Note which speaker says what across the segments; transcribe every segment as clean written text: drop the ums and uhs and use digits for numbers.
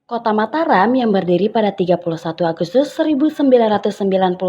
Speaker 1: Kota Mataram yang berdiri pada 31 Agustus 1993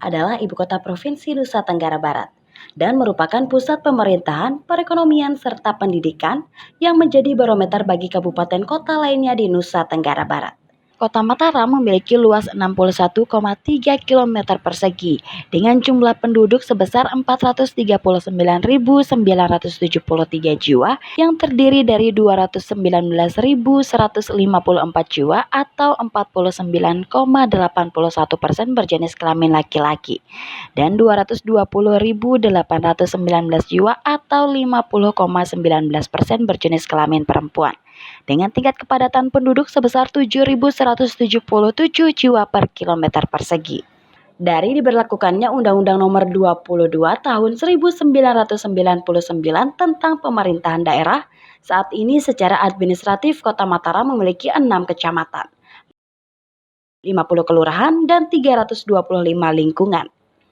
Speaker 1: adalah ibu kota Provinsi Nusa Tenggara Barat dan merupakan pusat pemerintahan, perekonomian, serta pendidikan yang menjadi barometer bagi kabupaten kota lainnya di Nusa Tenggara Barat. Kota Mataram memiliki luas 61,3 km persegi dengan jumlah penduduk sebesar 439.973 jiwa yang terdiri dari 219.154 jiwa atau 49,81% berjenis kelamin laki-laki dan 220.819 jiwa atau 50,19% berjenis kelamin perempuan, dengan tingkat kepadatan penduduk sebesar 7.177 jiwa per kilometer persegi. Dari diberlakukannya Undang-Undang Nomor 22 Tahun 1999 tentang Pemerintahan Daerah, saat ini secara administratif Kota Mataram memiliki 6 kecamatan, 50 kelurahan, dan 325 lingkungan.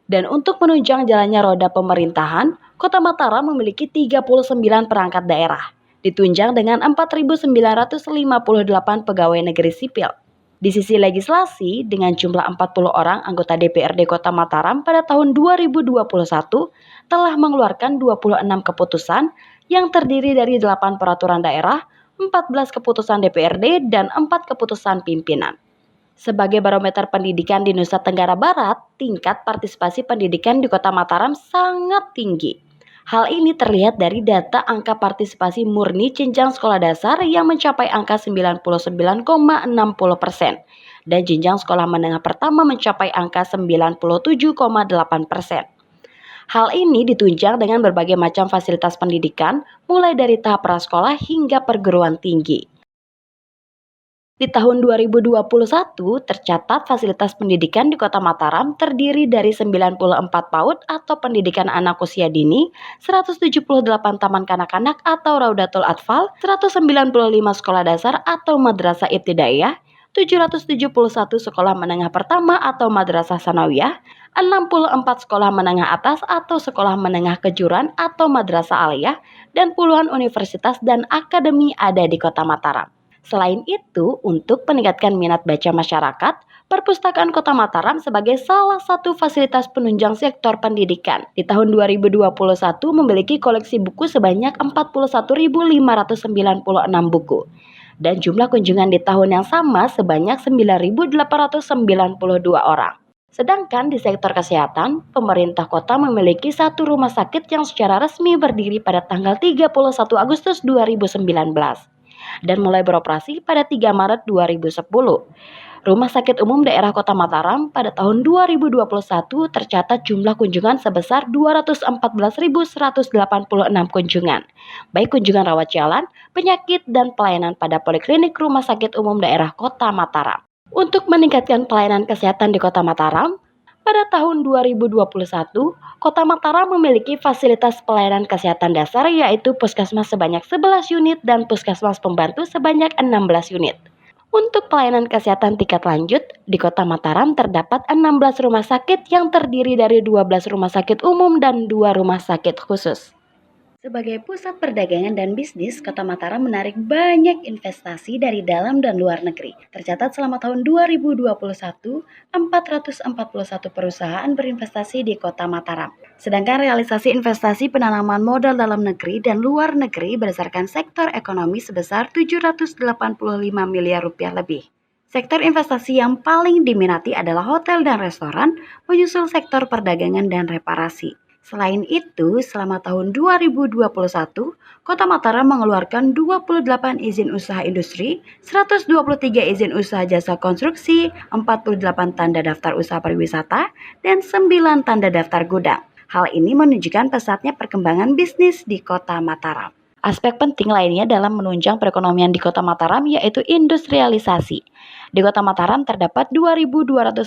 Speaker 1: Dan untuk menunjang jalannya roda pemerintahan, Kota Mataram memiliki 39 perangkat daerah, ditunjang dengan 4.958 pegawai negeri sipil. Di sisi legislasi, dengan jumlah 40 orang anggota DPRD Kota Mataram pada tahun 2021 telah mengeluarkan 26 keputusan yang terdiri dari 8 peraturan daerah, 14 keputusan DPRD, dan 4 keputusan pimpinan. Sebagai barometer pendidikan di Nusa Tenggara Barat, tingkat partisipasi pendidikan di Kota Mataram sangat tinggi. Hal ini terlihat dari data angka partisipasi murni jenjang sekolah dasar yang mencapai angka 99,60% dan jenjang sekolah menengah pertama mencapai angka 97,8%. Hal ini ditunjang dengan berbagai macam fasilitas pendidikan, mulai dari tahap prasekolah hingga perguruan tinggi. Di tahun 2021 tercatat fasilitas pendidikan di Kota Mataram terdiri dari 94 PAUD atau pendidikan anak usia dini, 178 taman kanak-kanak atau Raudatul Atfal, 195 sekolah dasar atau madrasah ibtidaiyah, 771 sekolah menengah pertama atau madrasah sanawiyah, 64 sekolah menengah atas atau sekolah menengah kejuruan atau madrasah aliyah, dan puluhan universitas dan akademi ada di Kota Mataram. Selain itu, untuk meningkatkan minat baca masyarakat, Perpustakaan Kota Mataram sebagai salah satu fasilitas penunjang sektor pendidikan di tahun 2021 memiliki koleksi buku sebanyak 41.596 buku dan jumlah kunjungan di tahun yang sama sebanyak 9.892 orang. Sedangkan di sektor kesehatan, pemerintah kota memiliki satu rumah sakit yang secara resmi berdiri pada tanggal 31 Agustus 2019. Dan mulai beroperasi pada 3 Maret 2010. Rumah Sakit Umum Daerah Kota Mataram pada tahun 2021 tercatat jumlah kunjungan sebesar 214.186 kunjungan, baik kunjungan rawat jalan, penyakit, dan pelayanan pada Poliklinik Rumah Sakit Umum Daerah Kota Mataram. Untuk meningkatkan pelayanan kesehatan di Kota Mataram, pada tahun 2021, Kota Mataram memiliki fasilitas pelayanan kesehatan dasar yaitu puskesmas sebanyak 11 unit dan puskesmas pembantu sebanyak 16 unit. Untuk pelayanan kesehatan tingkat lanjut, di Kota Mataram terdapat 16 rumah sakit yang terdiri dari 12 rumah sakit umum dan 2 rumah sakit khusus. Sebagai pusat perdagangan dan bisnis, Kota Mataram menarik banyak investasi dari dalam dan luar negeri. Tercatat selama tahun 2021, 441 perusahaan berinvestasi di Kota Mataram. Sedangkan realisasi investasi penanaman modal dalam negeri dan luar negeri berdasarkan sektor ekonomi sebesar 785 miliar rupiah lebih. Sektor investasi yang paling diminati adalah hotel dan restoran, menyusul sektor perdagangan dan reparasi. Selain itu, selama tahun 2021, Kota Mataram mengeluarkan 28 izin usaha industri, 123 izin usaha jasa konstruksi, 48 tanda daftar usaha pariwisata, dan 9 tanda daftar gudang. Hal ini menunjukkan pesatnya perkembangan bisnis di Kota Mataram. Aspek penting lainnya dalam menunjang perekonomian di Kota Mataram yaitu industrialisasi. Di Kota Mataram terdapat 2.219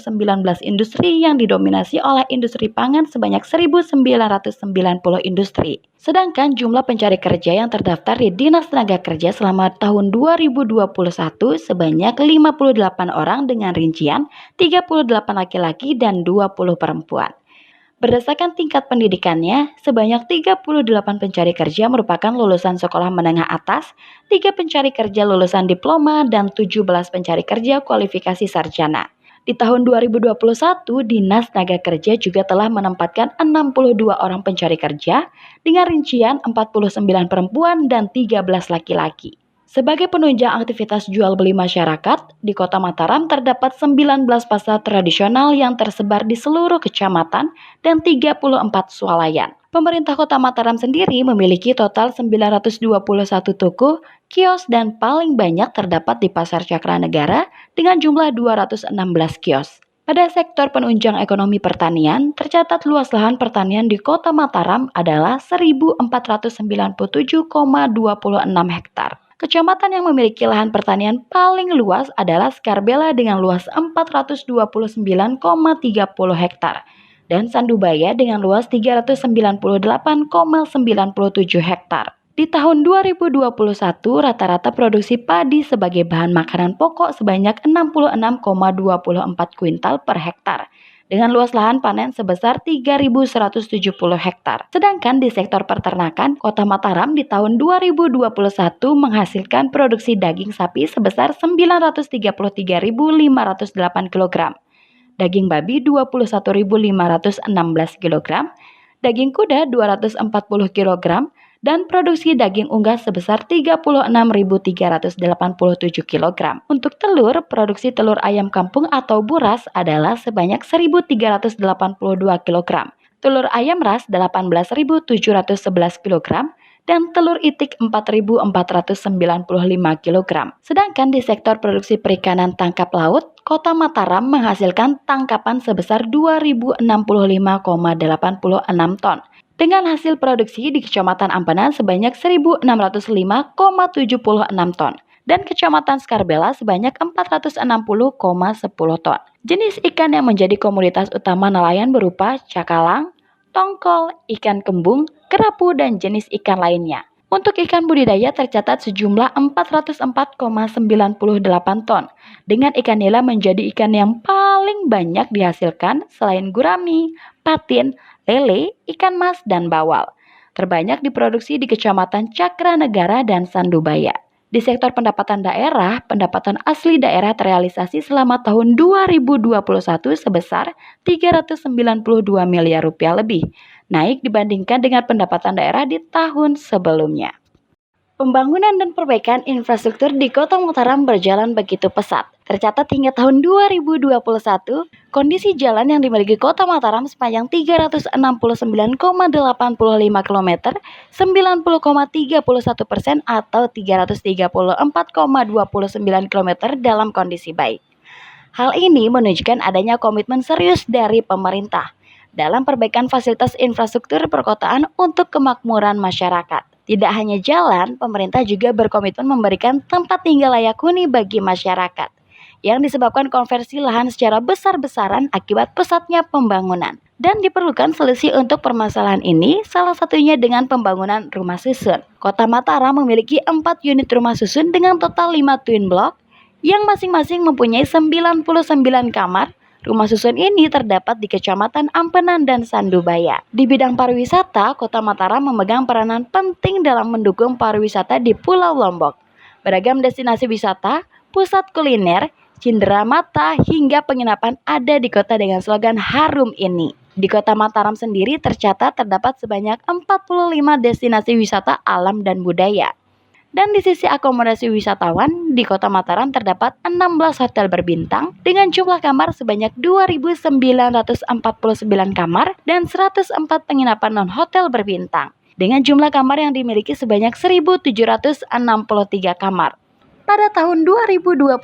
Speaker 1: industri yang didominasi oleh industri pangan sebanyak 1.990 industri. Sedangkan jumlah pencari kerja yang terdaftar di Dinas Tenaga Kerja selama tahun 2021 sebanyak 58 orang dengan rincian 38 laki-laki dan 20 perempuan. Berdasarkan tingkat pendidikannya, sebanyak 38 pencari kerja merupakan lulusan sekolah menengah atas, 3 pencari kerja lulusan diploma, dan 17 pencari kerja kualifikasi sarjana. Di tahun 2021, Dinas Tenaga Kerja juga telah menempatkan 62 orang pencari kerja dengan rincian 49 perempuan dan 13 laki-laki. Sebagai penunjang aktivitas jual beli masyarakat, di Kota Mataram terdapat 19 pasar tradisional yang tersebar di seluruh kecamatan dan 34 swalayan. Pemerintah Kota Mataram sendiri memiliki total 921 toko, kios, dan paling banyak terdapat di Pasar Cakranegara dengan jumlah 216 kios. Pada sektor penunjang ekonomi pertanian, tercatat luas lahan pertanian di Kota Mataram adalah 1.497,26 hektar. Kecamatan yang memiliki lahan pertanian paling luas adalah Skarbela dengan luas 429,30 hektar dan Sandubaya dengan luas 398,97 hektar. Di tahun 2021, rata-rata produksi padi sebagai bahan makanan pokok sebanyak 66,24 kuintal per hektar, dengan luas lahan panen sebesar 3.170 hektar. Sedangkan di sektor peternakan, Kota Mataram di tahun 2021 menghasilkan produksi daging sapi sebesar 933.508 kg, daging babi 21.516 kg, daging kuda 240 kg, dan produksi daging unggas sebesar 36.387 kg. Untuk telur, produksi telur ayam kampung atau buras adalah sebanyak 1.382 kg, telur ayam ras 18.711 kg, dan telur itik 4.495 kg. Sedangkan di sektor produksi perikanan tangkap laut, Kota Mataram menghasilkan tangkapan sebesar 2.065,86 ton. Dengan hasil produksi di Kecamatan Ampenan sebanyak 1.605,76 ton dan Kecamatan Skarbela sebanyak 460,10 ton. Jenis ikan yang menjadi komoditas utama nelayan berupa cakalang, tongkol, ikan kembung, kerapu, dan jenis ikan lainnya. Untuk ikan budidaya tercatat sejumlah 404,98 ton, dengan ikan nila menjadi ikan yang paling banyak dihasilkan selain gurami, patin, lele, ikan mas, dan bawal. Terbanyak diproduksi di Kecamatan Cakranegara dan Sandubaya. Di sektor pendapatan daerah, pendapatan asli daerah terrealisasi selama tahun 2021 sebesar 392 miliar rupiah lebih, naik dibandingkan dengan pendapatan daerah di tahun sebelumnya. Pembangunan dan perbaikan infrastruktur di Kota Mataram berjalan begitu pesat. Tercatat hingga tahun 2021, kondisi jalan yang dimiliki Kota Mataram sepanjang 369,85 km, 90,31% atau 334,29 km dalam kondisi baik. Hal ini menunjukkan adanya komitmen serius dari pemerintah dalam perbaikan fasilitas infrastruktur perkotaan untuk kemakmuran masyarakat. Tidak hanya jalan, pemerintah juga berkomitmen memberikan tempat tinggal layak huni bagi masyarakat yang disebabkan konversi lahan secara besar-besaran akibat pesatnya pembangunan. Dan diperlukan solusi untuk permasalahan ini, salah satunya dengan pembangunan rumah susun. Kota Mataram memiliki 4 unit rumah susun dengan total 5 twin block yang masing-masing mempunyai 99 kamar. Rumah susun ini terdapat di Kecamatan Ampenan dan Sandubaya. Di bidang pariwisata, Kota Mataram memegang peranan penting dalam mendukung pariwisata di Pulau Lombok. Beragam destinasi wisata, pusat kuliner, cindera mata, hingga penginapan ada di kota dengan slogan harum ini. Di Kota Mataram sendiri tercatat terdapat sebanyak 45 destinasi wisata alam dan budaya. Dan di sisi akomodasi wisatawan, di Kota Mataram terdapat 16 hotel berbintang dengan jumlah kamar sebanyak 2.949 kamar dan 104 penginapan non-hotel berbintang dengan jumlah kamar yang dimiliki sebanyak 1.763 kamar. Pada tahun 2021,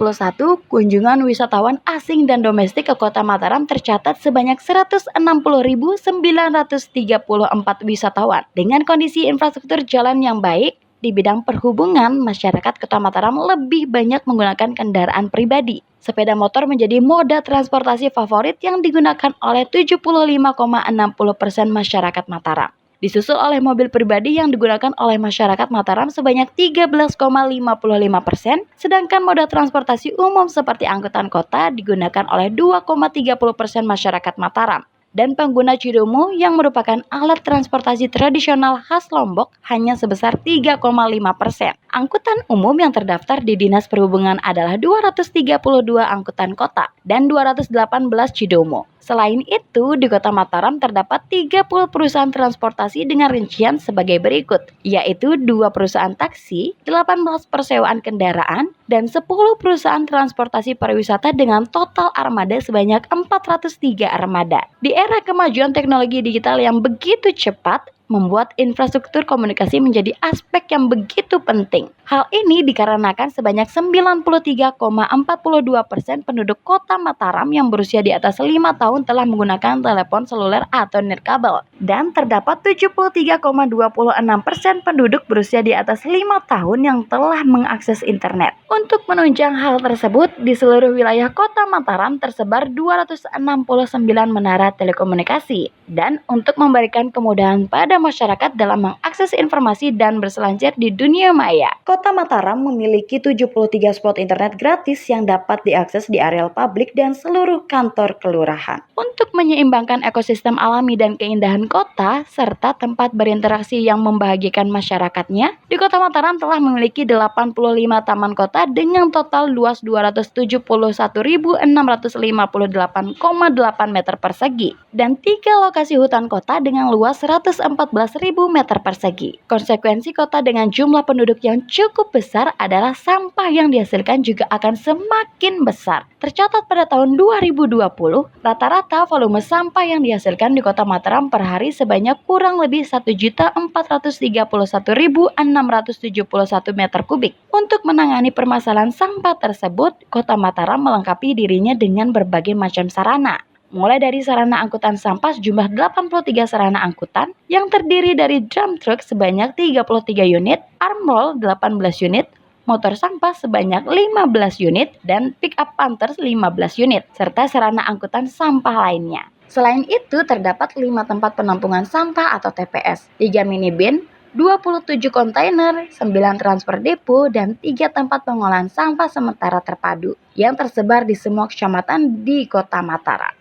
Speaker 1: kunjungan wisatawan asing dan domestik ke Kota Mataram tercatat sebanyak 160.934 wisatawan dengan kondisi infrastruktur jalan yang baik. Di bidang perhubungan, masyarakat Kota Mataram lebih banyak menggunakan kendaraan pribadi. Sepeda motor menjadi moda transportasi favorit yang digunakan oleh 75,60% masyarakat Mataram. Disusul oleh mobil pribadi yang digunakan oleh masyarakat Mataram sebanyak 13,55%, sedangkan moda transportasi umum seperti angkutan kota digunakan oleh 2,30% masyarakat Mataram. dan pengguna Cidomo yang merupakan alat transportasi tradisional khas Lombok hanya sebesar 3,5%. Angkutan umum yang terdaftar di Dinas Perhubungan adalah 232 angkutan kota dan 218 Cidomo. Selain itu, di Kota Mataram terdapat 30 perusahaan transportasi dengan rincian sebagai berikut, yaitu 2 perusahaan taksi, 18 persewaan kendaraan, dan 10 perusahaan transportasi pariwisata dengan total armada sebanyak 403 armada. Di era kemajuan teknologi digital yang begitu cepat, membuat infrastruktur komunikasi menjadi aspek yang begitu penting. Hal ini dikarenakan sebanyak 93,42% penduduk Kota Mataram yang berusia di atas 5 tahun telah menggunakan telepon seluler atau nirkabel, dan terdapat 73,26% penduduk berusia di atas 5 tahun yang telah mengakses internet. Untuk menunjang hal tersebut, di seluruh wilayah Kota Mataram tersebar 269 menara telekomunikasi, dan untuk memberikan kemudahan pada masyarakat dalam mengakses informasi dan berselancar di dunia maya, Kota Mataram memiliki 73 spot internet gratis yang dapat diakses di areal publik dan seluruh kantor kelurahan. Untuk menyeimbangkan ekosistem alami dan keindahan kota, serta tempat berinteraksi yang membahagiakan masyarakatnya, di Kota Mataram telah memiliki 85 taman kota dengan total luas 271.658,8 meter persegi, dan 3 lokasi hutan kota dengan luas 114.000 meter persegi. Konsekuensi kota dengan jumlah penduduk yang cukup besar adalah sampah yang dihasilkan juga akan semakin besar. Tercatat pada tahun 2020, rata-rata volume sampah yang dihasilkan di Kota Mataram per hari sebanyak kurang lebih 1.431.671 meter kubik. Untuk menangani permasalahan sampah tersebut, Kota Mataram melengkapi dirinya dengan berbagai macam sarana. Mulai dari sarana angkutan sampah sejumlah 83 sarana angkutan yang terdiri dari drum truck sebanyak 33 unit, armroll 18 unit, motor sampah sebanyak 15 unit, dan pick up Panthers 15 unit, serta sarana angkutan sampah lainnya. Selain itu, terdapat 5 tempat penampungan sampah atau TPS, 3 minibin, 27 kontainer, 9 transfer depo, dan 3 tempat pengolahan sampah sementara terpadu yang tersebar di semua kecamatan di Kota Mataram.